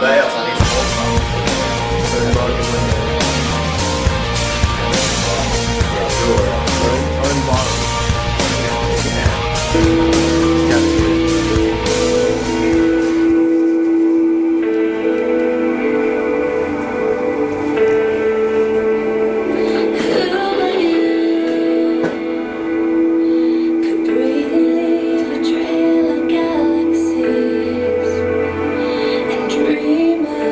dig alltså, han är småsnabb. Så det är bara att gå in. Jag tror det. Jag vill bara... Dreamer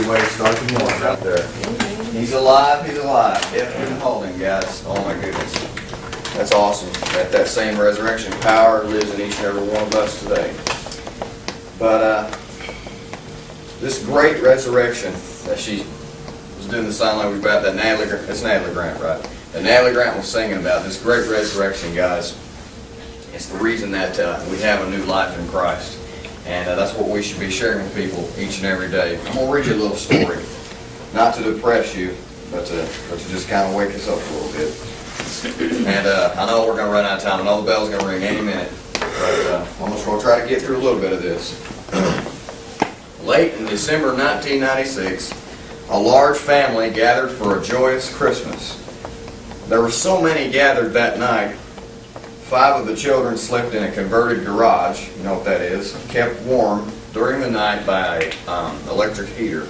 good way to start the morning out there. He's alive, he's alive. Death couldn't hold him, guys. Oh my goodness. That's awesome. That same resurrection power lives in each and every one of us today. But this great resurrection that she was doing the sign language about, that it's Natalie Grant, right? That Natalie Grant was singing about, this great resurrection, guys. It's the reason that we have a new life in Christ. And that's what we should be sharing with people each and every day. I'm going to read you a little story. Not to depress you, but to just kind of wake us up a little bit. And I know we're going to run out of time. I know the bell's going to ring any minute. But I'm just going to try to get through a little bit of this. Late in December 1996, a large family gathered for a joyous Christmas. There were so many gathered that night. 5 of the children slept in a converted garage, you know what that is, kept warm during the night by an electric heater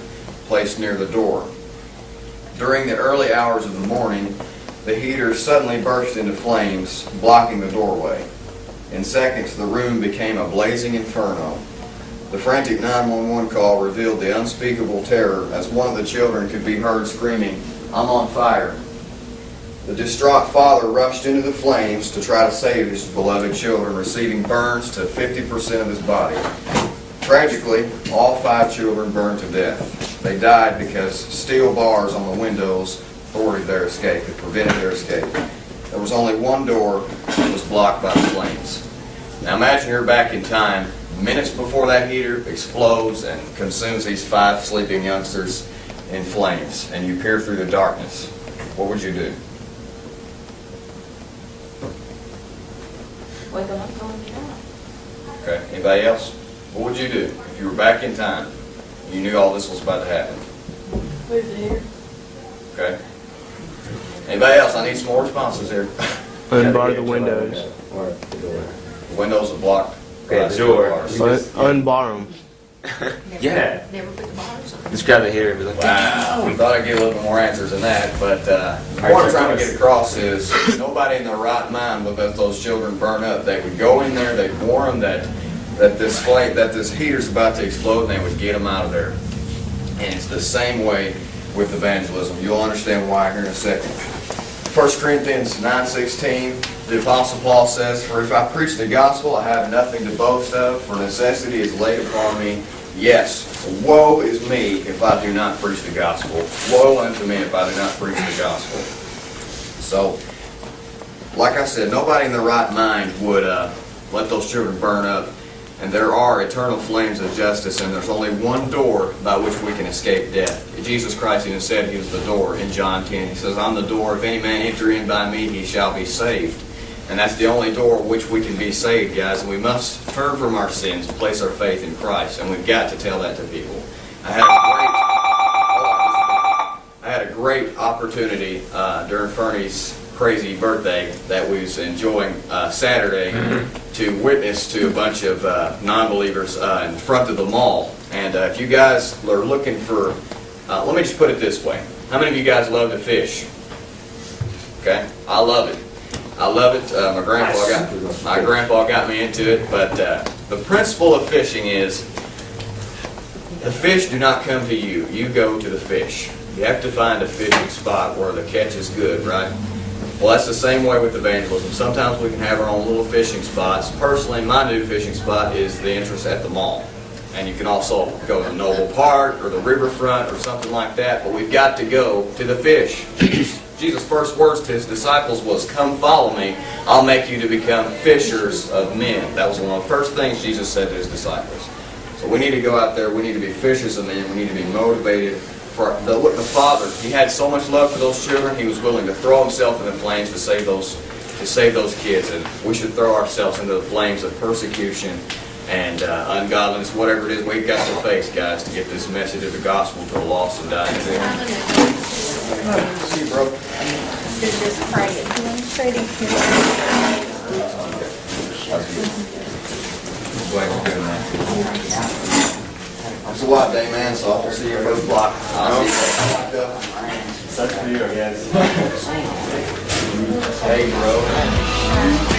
placed near the door. During the early hours of the morning, the heater suddenly burst into flames, blocking the doorway. In seconds, the room became a blazing inferno. The frantic 911 call revealed the unspeakable terror as one of the children could be heard screaming, "I'm on fire." The distraught father rushed into the flames to try to save his beloved children, receiving burns to 50% of his body. Tragically, all 5 children burned to death. They died because steel bars on the windows thwarted their escape. It prevented their escape. There was only one door that was blocked by the flames. Now imagine you're back in time, minutes before that heater explodes and consumes these 5 sleeping youngsters in flames, and you peer through the darkness. What would you do? Wake them up, going down. Okay, anybody else? What would you do if you were back in time and you knew all this was about to happen? Leave it here. Okay. Anybody else? I need some more responses here. Unbar the windows. The windows are blocked. Okay, the door. Unbar them. Yeah. Never put the bars on. Just grab it here and be like, Wow. We thought I'd get a little bit more answers than that, but what I'm trying to get across is nobody in their right mind would let those children burn up. They would go in there, they'd warn them that this heater's about to explode, and they would get them out of there. And it's the same way with evangelism. You'll understand why here in a second. 1 Corinthians 9:16, the Apostle Paul says, "For if I preach the gospel, I have nothing to boast of, for necessity is laid upon me. Yes, woe is me if I do not preach the gospel. Woe unto me if I do not preach the gospel." So, like I said, nobody in their right mind would let those children burn up. And there are eternal flames of justice, and there's only one door by which we can escape death. Jesus Christ even said He was the door in John 10. He says, "I'm the door. If any man enter in by me, he shall be saved." And that's the only door which we can be saved, guys. And we must turn from our sins, place our faith in Christ. And we've got to tell that to people. I had a great opportunity during Fernie's crazy birthday that we was enjoying Saturday to witness to a bunch of non-believers in front of the mall. And if you guys are looking for, let me just put it this way. How many of you guys love to fish? Okay, I love it. I love it. My grandpa got me into it. But the principle of fishing is the fish do not come to you. You go to the fish. You have to find a fishing spot where the catch is good, right? Well, that's the same way with evangelism. Sometimes we can have our own little fishing spots. Personally, my new fishing spot is the entrance at the mall. And you can also go to Noble Park or the riverfront or something like that. But we've got to go to the fish. Jesus' first words to His disciples was, "Come follow me. I'll make you to become fishers of men." That was one of the first things Jesus said to His disciples. So we need to go out there. We need to be fishers of men. We need to be motivated. For the Father, He had so much love for those children, He was willing to throw Himself in the flames to save those kids. And we should throw ourselves into the flames of persecution and ungodliness, whatever it is we've got to face, guys, to get this message of the gospel to the lost and dying world. See you, bro. Just pray it. Glad you're doing that. It's a white day, man, so I'll see you at 1 o'clock. I'll see you. sucks for you, I guess. Hey, bro.